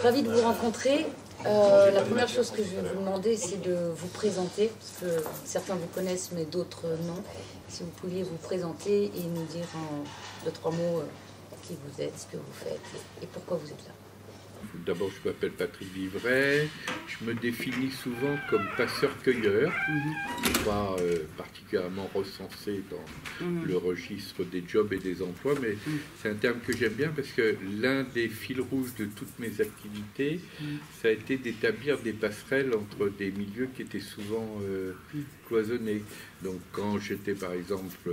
ravie de vous rencontrer. La première chose que je vais vous demander, c'est de vous présenter, parce que certains vous connaissent, mais d'autres non. Si vous pouviez vous présenter et nous dire en 2-3 mots qui vous êtes, ce que vous faites et pourquoi vous êtes là. D'abord, je m'appelle Patrick Vivray. Je me définis souvent comme passeur-cueilleur. Pas particulièrement recensé dans le registre des jobs et des emplois, mais c'est un terme que j'aime bien parce que l'un des fils rouges de toutes mes activités, ça a été d'établir des passerelles entre des milieux qui étaient souvent cloisonnés. Donc quand j'étais par exemple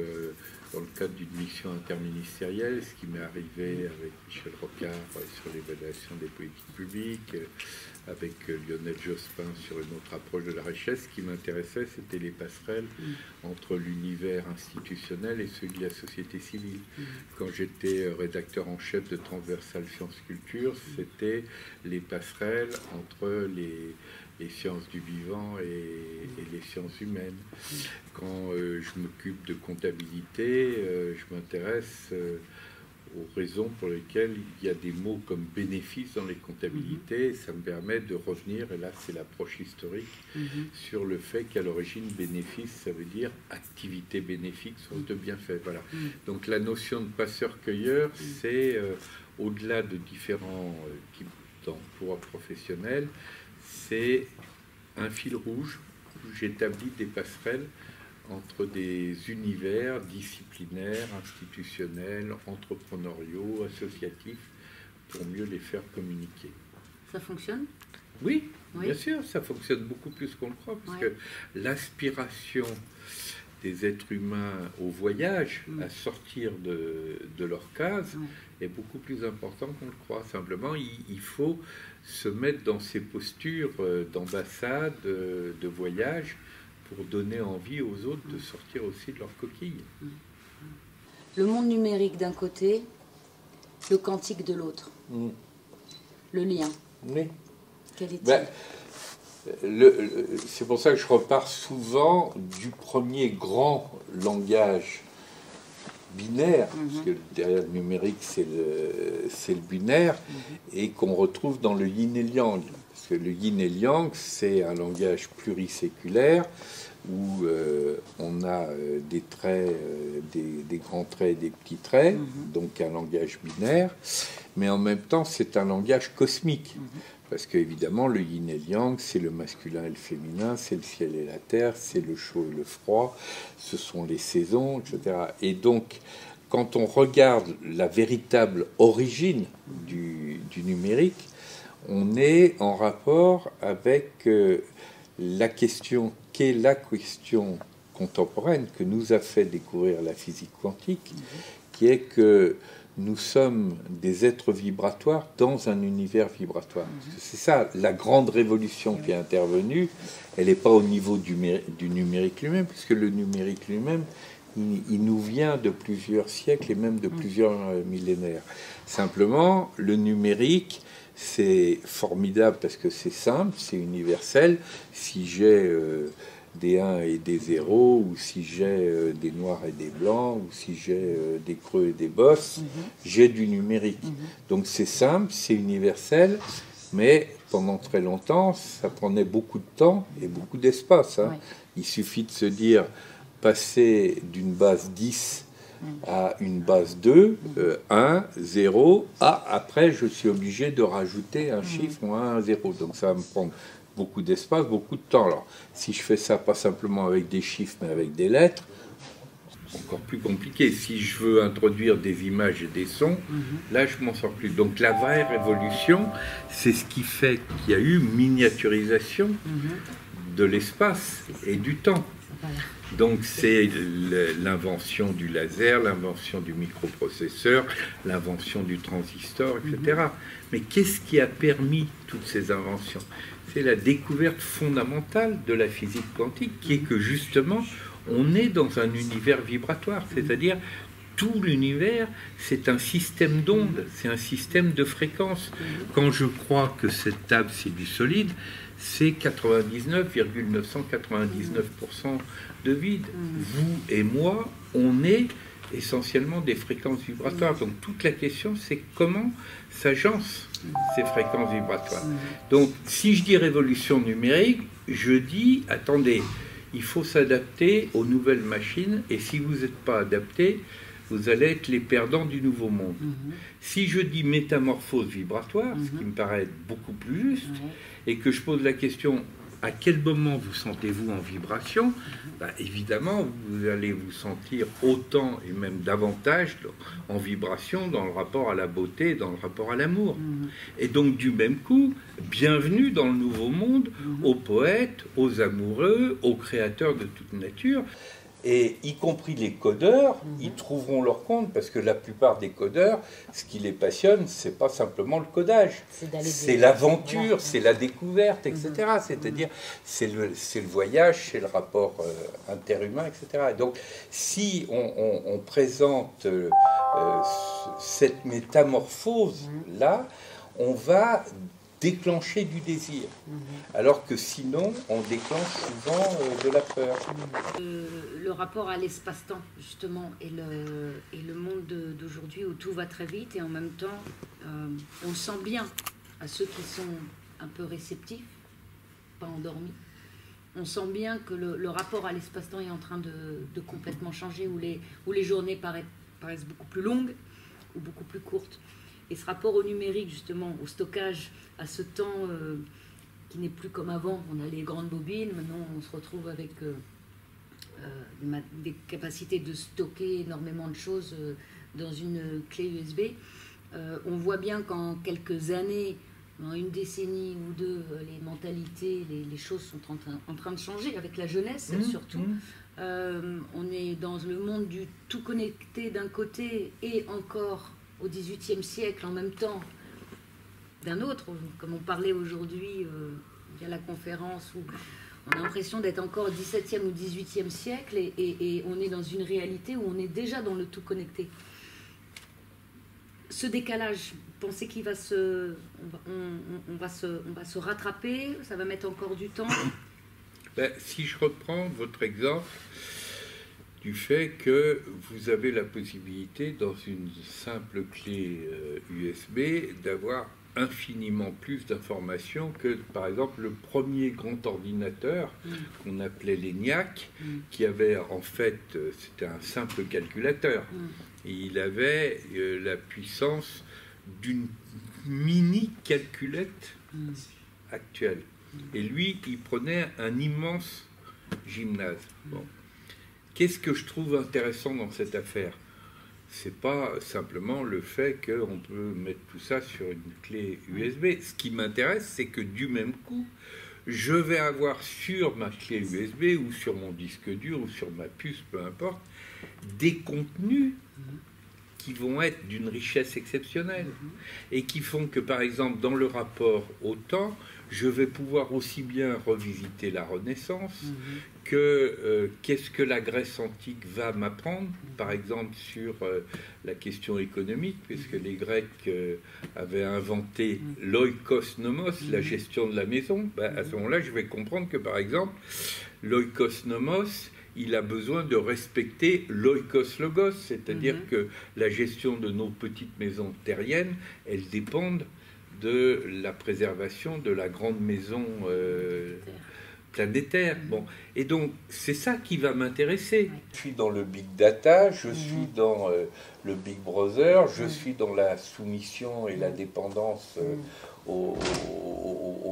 dans le cadre d'une mission interministérielle, ce qui m'est arrivé avec Michel Rocard sur l'évaluation des politiques publiques, avec Lionel Jospin sur une autre approche de la richesse, ce qui m'intéressait, c'était les passerelles entre l'univers institutionnel et celui de la société civile. Quand j'étais rédacteur en chef de Transversal Sciences Culture, c'était les passerelles entre les sciences du vivant et les sciences humaines. Quand je m'occupe de comptabilité, je m'intéresse aux raisons pour lesquelles il y a des mots comme bénéfice dans les comptabilités. Ça me permet de revenir, et là c'est l'approche historique, sur le fait qu'à l'origine, bénéfice, ça veut dire activité bénéfique, source de bienfait. Voilà. Donc la notion de passeur-cueilleur, c'est au-delà de différents types d'emplois professionnels, c'est un fil rouge où j'établis des passerelles entre des univers disciplinaires, institutionnels, entrepreneuriaux, associatifs, pour mieux les faire communiquer. Ça fonctionne ? Oui, bien sûr, ça fonctionne beaucoup plus qu'on le croit, parce que l'aspiration des êtres humains au voyage, à sortir de leur case, est beaucoup plus important qu'on le croit. Simplement, il faut se mettre dans ces postures d'ambassade, de voyage, pour donner envie aux autres de sortir aussi de leur coquille. Le monde numérique d'un côté, le quantique de l'autre. Le lien. Oui. Quel est-il ? C'est pour ça que je repars souvent du premier grand langage binaire, parce que derrière le numérique, c'est le binaire, et qu'on retrouve dans le yin et le yang. Parce que le yin et le yang, c'est un langage pluriséculaire où on a des traits, des grands traits et des petits traits, donc un langage binaire, mais en même temps, c'est un langage cosmique. Parce qu'évidemment, le yin et le yang, c'est le masculin et le féminin, c'est le ciel et la terre, c'est le chaud et le froid, ce sont les saisons, etc. Et donc, quand on regarde la véritable origine du numérique, on est en rapport avec la question qu'est la question contemporaine que nous a fait découvrir la physique quantique, qui est que nous sommes des êtres vibratoires dans un univers vibratoire. C'est ça, la grande révolution qui est intervenue. Elle n'est pas au niveau du numérique lui-même, puisque le numérique lui-même, il nous vient de plusieurs siècles et même de plusieurs millénaires. Simplement, le numérique, c'est formidable parce que c'est simple, c'est universel. Si j'ai des 1 et des 0, ou si j'ai des noirs et des blancs, ou si j'ai des creux et des bosses, j'ai du numérique. Donc c'est simple, c'est universel, mais pendant très longtemps, ça prenait beaucoup de temps et beaucoup d'espace. Il suffit de se dire, passer d'une base 10 à une base 2, 1, 0, après je suis obligé de rajouter un chiffre ou un 0. Donc ça va me prendre beaucoup d'espace, beaucoup de temps. Alors, si je fais ça pas simplement avec des chiffres, mais avec des lettres, c'est encore plus compliqué. Si je veux introduire des images et des sons, là, je m'en sors plus. Donc, la vraie révolution, c'est ce qui fait qu'il y a eu miniaturisation de l'espace et du temps. Donc, c'est l'invention du laser, l'invention du microprocesseur, l'invention du transistor, etc. Mais qu'est-ce qui a permis toutes ces inventions ? C'est la découverte fondamentale de la physique quantique, qui est que justement, on est dans un univers vibratoire, c'est-à-dire tout l'univers, c'est un système d'ondes, c'est un système de fréquences. Quand je crois que cette table, c'est du solide, c'est 99,999% de vide. Vous et moi, on est essentiellement des fréquences vibratoires. Donc toute la question, c'est comment s'agencent ces fréquences vibratoires. Donc si je dis révolution numérique, je dis, attendez, il faut s'adapter aux nouvelles machines, et si vous n'êtes pas adapté, vous allez être les perdants du nouveau monde. Si je dis métamorphose vibratoire, ce qui me paraît beaucoup plus juste, et que je pose la question, à quel moment vous sentez-vous en vibration? Évidemment, vous allez vous sentir autant et même davantage en vibration dans le rapport à la beauté, dans le rapport à l'amour. Et donc, du même coup, bienvenue dans le nouveau monde, aux poètes, aux amoureux, aux créateurs de toute nature. Et y compris les codeurs, ils trouveront leur compte, parce que la plupart des codeurs, ce qui les passionne, c'est pas simplement le codage, c'est l'aventure, c'est la découverte, etc. C'est-à-dire, c'est le voyage, c'est le rapport interhumain, etc. Et donc, si on présente cette métamorphose-là, on va déclencher du désir, alors que sinon on déclenche souvent de la peur. Le rapport à l'espace-temps justement et le monde d'aujourd'hui où tout va très vite, et en même temps on sent bien à ceux qui sont un peu réceptifs, pas endormis, on sent bien que le rapport à l'espace-temps est en train de complètement changer, où les journées paraissent beaucoup plus longues ou beaucoup plus courtes. Et ce rapport au numérique, justement, au stockage, à ce temps qui n'est plus comme avant. On a les grandes bobines, maintenant on se retrouve avec des capacités de stocker énormément de choses dans une clé USB. On voit bien qu'en quelques années, en une décennie ou deux, les mentalités, les choses sont en train de changer, avec la jeunesse surtout. On est dans le monde du tout connecté d'un côté, et encore au XVIIIe siècle en même temps d'un autre, comme on parlait aujourd'hui via la conférence, où on a l'impression d'être encore au XVIIe ou XVIIIe siècle, et on est dans une réalité où on est déjà dans le tout connecté. Ce décalage, vous pensez qu'il va on va se rattraper, ça va mettre encore du temps? Si je reprends votre exemple du fait que vous avez la possibilité, dans une simple clé USB, d'avoir infiniment plus d'informations que, par exemple, le premier grand ordinateur qu'on appelait l'ENIAC, qui avait, en fait, c'était un simple calculateur. Et il avait la puissance d'une mini-calculette actuelle. Et lui, il prenait un immense gymnase. Bon. Qu'est-ce que je trouve intéressant dans cette affaire? C'est pas simplement le fait qu'on peut mettre tout ça sur une clé USB. Ce qui m'intéresse, c'est que du même coup, je vais avoir sur ma clé USB ou sur mon disque dur ou sur ma puce, peu importe, des contenus qui vont être d'une richesse exceptionnelle et qui font que, par exemple, dans le rapport au temps, je vais pouvoir aussi bien revisiter la Renaissance que qu'est-ce que la Grèce antique va m'apprendre, par exemple sur la question économique, puisque les Grecs avaient inventé l'oikos nomos, la gestion de la maison. À ce moment-là, je vais comprendre que, par exemple, l'oikos nomos, il a besoin de respecter l'oikos logos, c'est-à-dire que la gestion de nos petites maisons terriennes, elles dépendent de la préservation de la grande maison planétaire. Bon. Et donc, c'est ça qui va m'intéresser. Je suis dans le big data, je suis dans le big brother, je suis dans la soumission et la dépendance aux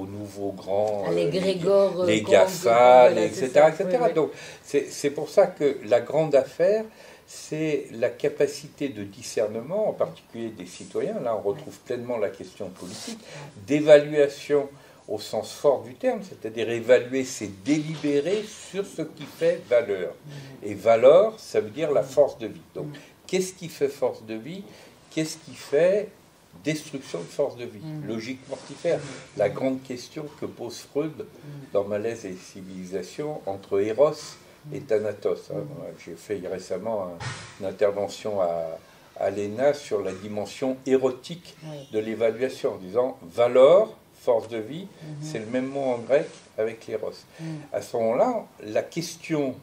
nouveaux grands, les Grégor, les GAFA, etc. etc. Donc, c'est pour ça que la grande affaire, c'est la capacité de discernement, en particulier des citoyens. Là, on retrouve pleinement la question politique, d'évaluation au sens fort du terme, c'est-à-dire évaluer, c'est délibérer sur ce qui fait valeur. Et valeur, ça veut dire la force de vie. Donc, qu'est-ce qui fait force de vie? Qu'est-ce qui fait destruction de force de vie? Logique mortifère. La grande question que pose Freud dans Malaise et civilisation entre Eros et Thanatos. J'ai fait récemment une intervention à l'ENA sur la dimension érotique de l'évaluation, en disant valeur, force de vie, c'est le même mot en grec avec l'éros. À ce moment-là, la question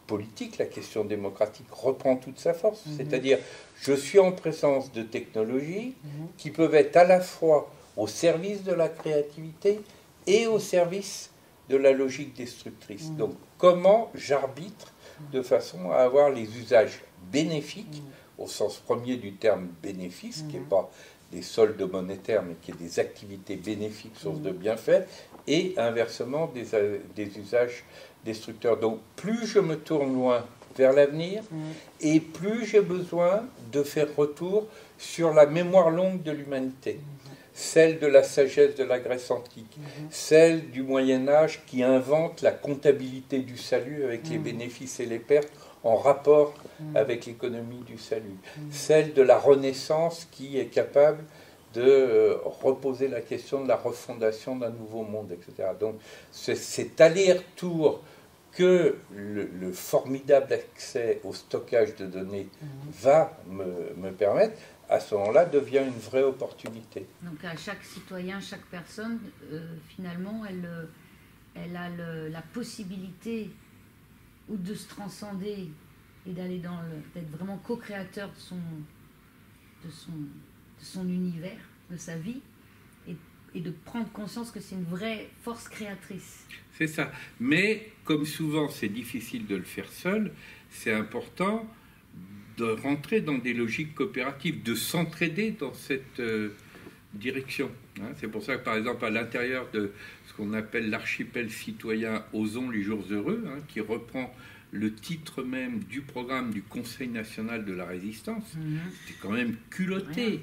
politique, la question démocratique reprend toute sa force. C'est-à-dire, je suis en présence de technologies qui peuvent être à la fois au service de la créativité et au service de la logique destructrice. Donc, comment j'arbitre de façon à avoir les usages bénéfiques, au sens premier du terme bénéfice, qui n'est pas des soldes monétaires, mais qui est des activités bénéfiques, source de bienfaits, et inversement des usages destructeurs. Donc plus je me tourne loin vers l'avenir, et plus j'ai besoin de faire retour sur la mémoire longue de l'humanité, celle de la sagesse de la Grèce antique, celle du Moyen-Âge qui invente la comptabilité du salut avec les bénéfices et les pertes en rapport avec l'économie du salut, celle de la Renaissance qui est capable de reposer la question de la refondation d'un nouveau monde, etc. Donc cet aller-retour que le formidable accès au stockage de données va me permettre, à ce moment-là, devient une vraie opportunité. Donc à chaque citoyen, chaque personne, finalement, elle a la possibilité ou de se transcender et d'aller d'être vraiment co-créateur de son univers, de sa vie, et de prendre conscience que c'est une vraie force créatrice. C'est ça. Mais comme souvent c'est difficile de le faire seul, c'est important de rentrer dans des logiques coopératives, de s'entraider dans cette direction. C'est pour ça que par exemple à l'intérieur de ce qu'on appelle l'archipel citoyen Osons les jours heureux, qui reprend le titre même du programme du Conseil national de la résistance, c'est quand même culotté,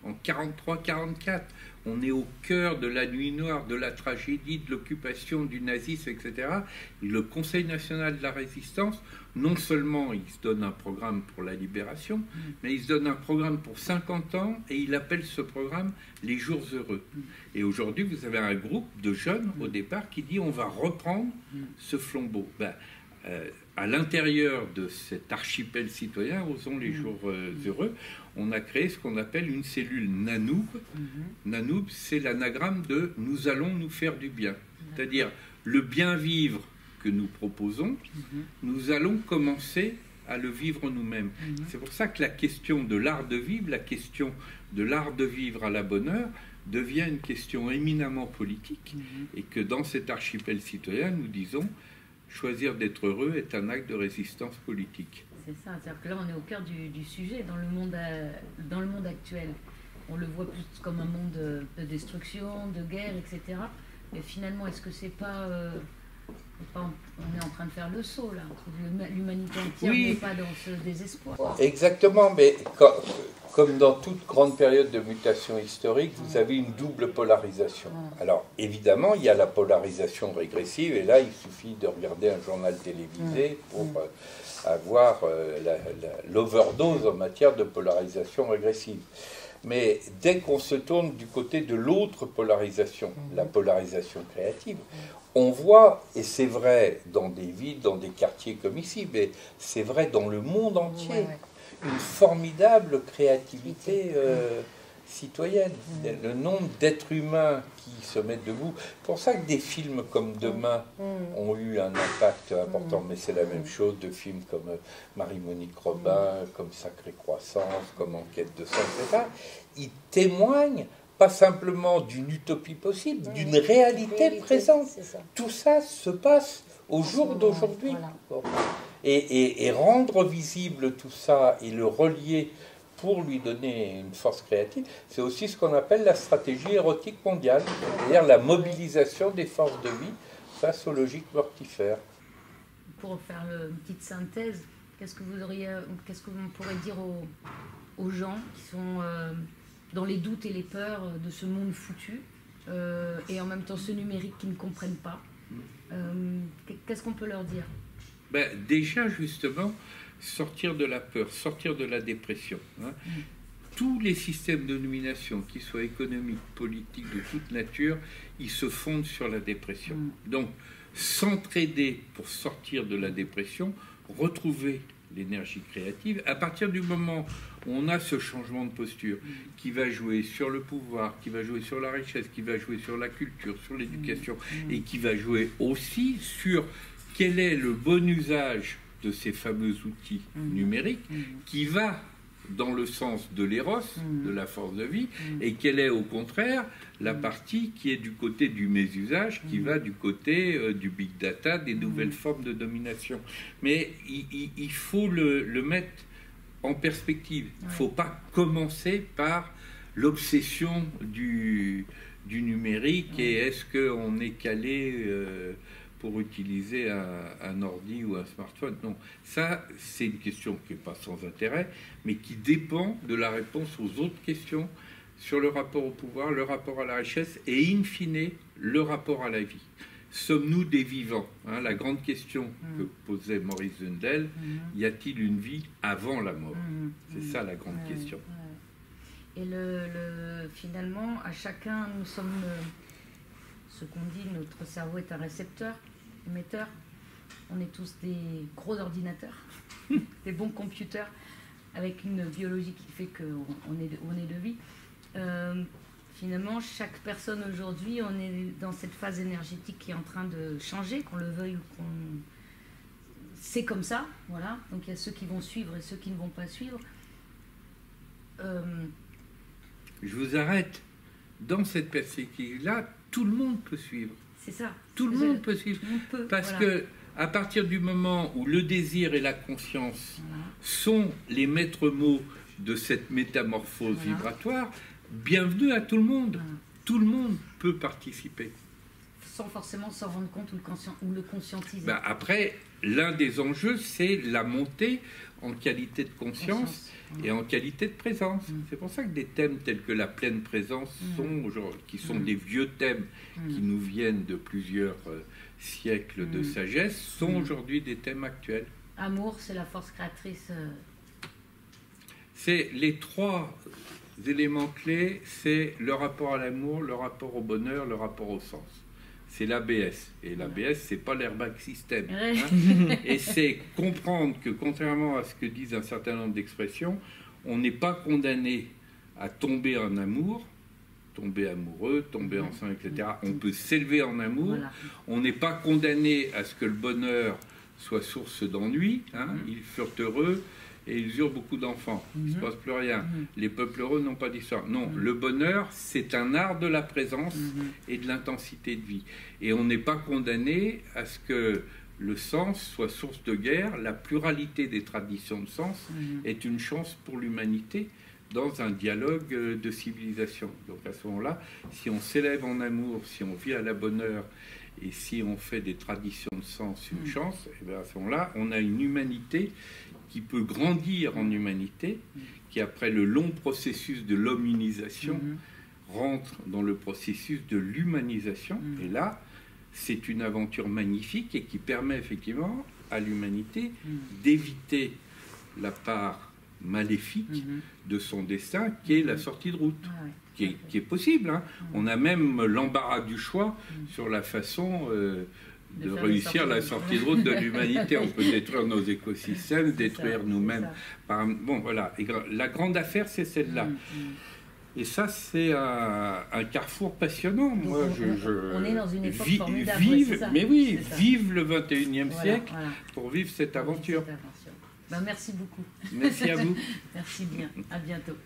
en 43-44. On est au cœur de la nuit noire, de la tragédie, de l'occupation, du nazisme, etc. Et le Conseil national de la résistance, non seulement il se donne un programme pour la libération, mais il se donne un programme pour 50 ans et il appelle ce programme les jours heureux. Et aujourd'hui, vous avez un groupe de jeunes au départ qui dit on va reprendre ce flambeau. À l'intérieur de cet archipel citoyen, Osons les jours heureux, on a créé ce qu'on appelle une cellule Nanoub. Nanoub, c'est l'anagramme de « nous allons nous faire du bien ». C'est-à-dire le bien vivre que nous proposons, nous allons commencer à le vivre nous-mêmes. C'est pour ça que la question de l'art de vivre, la question de l'art de vivre à la bonne heure, devient une question éminemment politique, et que dans cet archipel citoyen, nous disons choisir d'être heureux est un acte de résistance politique. C'est ça, c'est-à-dire que là on est au cœur du sujet dans le monde actuel. On le voit plus comme un monde de destruction, de guerre, etc. Mais finalement, est-ce que c'est pas... on est en train de faire le saut là, l'humanité entière n'est pas dans ce désespoir. Exactement, mais comme dans toute grande période de mutation historique, vous avez une double polarisation. Alors évidemment, il y a la polarisation régressive, et là il suffit de regarder un journal télévisé pour avoir l'overdose en matière de polarisation régressive. Mais dès qu'on se tourne du côté de l'autre polarisation, la polarisation créative, on voit, et c'est vrai dans des villes, dans des quartiers comme ici, mais c'est vrai dans le monde entier, une formidable créativité citoyenne. Le nombre d'êtres humains qui se mettent debout. C'est pour ça que des films comme Demain ont eu un impact important, mais c'est la même chose de films comme Marie-Monique Robin, comme Sacrée Croissance, comme Enquête de sang, etc. Ils témoignent pas simplement d'une utopie possible, d'une réalité présente. Tout ça se passe au jour d'aujourd'hui. Voilà. Et rendre visible tout ça et le relier pour lui donner une force créative, c'est aussi ce qu'on appelle la stratégie érotique mondiale, c'est-à-dire la mobilisation des forces de vie face aux logiques mortifères. Pour faire une petite synthèse, qu'est-ce que vous pourrait dire aux gens qui sont dans les doutes et les peurs de ce monde foutu, et en même temps ce numérique qui ne comprennent pas, qu'est-ce qu'on peut leur dire? Déjà, justement, sortir de la peur, sortir de la dépression. Tous les systèmes de domination, qu'ils soient économiques, politiques, de toute nature, ils se fondent sur la dépression. Donc, s'entraider pour sortir de la dépression, retrouver l'énergie créative, à partir du moment où on a ce changement de posture qui va jouer sur le pouvoir, qui va jouer sur la richesse, qui va jouer sur la culture, sur l'éducation, et qui va jouer aussi sur quel est le bon usage de ces fameux outils numériques qui va dans le sens de l'éros, de la force de vie, et quelle est au contraire la partie qui est du côté du mésusage, qui va du côté du big data, des nouvelles formes de domination. Mais il faut le mettre en perspective. Il ne faut pas commencer par l'obsession du numérique et est-ce qu'on est calé pour utiliser un ordi ou un smartphone. Non, ça c'est une question qui n'est pas sans intérêt, mais qui dépend de la réponse aux autres questions sur le rapport au pouvoir, le rapport à la richesse et in fine le rapport à la vie. Sommes-nous des vivants, hein, la grande question que posait Maurice Zundel, y a-t-il une vie avant la mort? C'est ça la grande question. Et finalement, à chacun, nous sommes ce qu'on dit, notre cerveau est un récepteur, émetteur. On est tous des gros ordinateurs, des bons computers, avec une biologie qui fait qu'on est de vie. Finalement, chaque personne aujourd'hui, on est dans cette phase énergétique qui est en train de changer, qu'on le veuille ou qu'on... C'est comme ça, voilà. Donc il y a ceux qui vont suivre et ceux qui ne vont pas suivre. Je vous arrête. Dans cette perspective-là, tout le monde peut suivre. C'est ça. Tout le monde peut suivre. Parce que à partir du moment où le désir et la conscience sont les maîtres mots de cette métamorphose vibratoire, bienvenue à tout le monde. Tout le monde peut participer. Sans forcément s'en rendre compte ou le conscientiser. Après, l'un des enjeux, c'est la montée en qualité de conscience et en qualité de présence. C'est pour ça que des thèmes tels que la pleine présence qui sont des vieux thèmes qui nous viennent de plusieurs siècles de sagesse, sont aujourd'hui des thèmes actuels. Amour, c'est la force créatrice. C'est les trois éléments clés, c'est le rapport à l'amour, le rapport au bonheur, le rapport au sens. C'est l'ABS. Et l'ABS, c'est pas l'airbag system. Hein. Et c'est comprendre que, contrairement à ce que disent un certain nombre d'expressions, on n'est pas condamné à tomber en amour, tomber amoureux, tomber enceinte, etc. On peut s'élever en amour. Voilà. On n'est pas condamné à ce que le bonheur soit source d'ennui. Hein. Ils furent heureux et ils eurent beaucoup d'enfants. Il ne se passe plus rien. Les peuples heureux n'ont pas d'histoire. Non, le bonheur, c'est un art de la présence et de l'intensité de vie. Et on n'est pas condamné à ce que le sens soit source de guerre. La pluralité des traditions de sens est une chance pour l'humanité dans un dialogue de civilisation. Donc à ce moment-là, si on s'élève en amour, si on vit à la bonne heure, et si on fait des traditions de sens une chance, et bien à ce moment-là, on a une humanité qui peut grandir en humanité, qui après le long processus de l'hominisation, rentre dans le processus de l'humanisation. Et là, c'est une aventure magnifique et qui permet effectivement à l'humanité d'éviter la part maléfique de son destin, qui est la sortie de route, qui est possible. Hein. On a même l'embarras du choix sur la façon de réussir la sortie de route de l'humanité. On peut détruire nos écosystèmes, détruire nous-mêmes. Bon, voilà. Et la grande affaire, c'est celle-là. Et ça, c'est un carrefour passionnant. Donc moi, on est dans une époque formidable. Vive le 21e siècle pour vivre cette aventure. Ben, merci beaucoup. Merci à vous. Merci bien. À bientôt.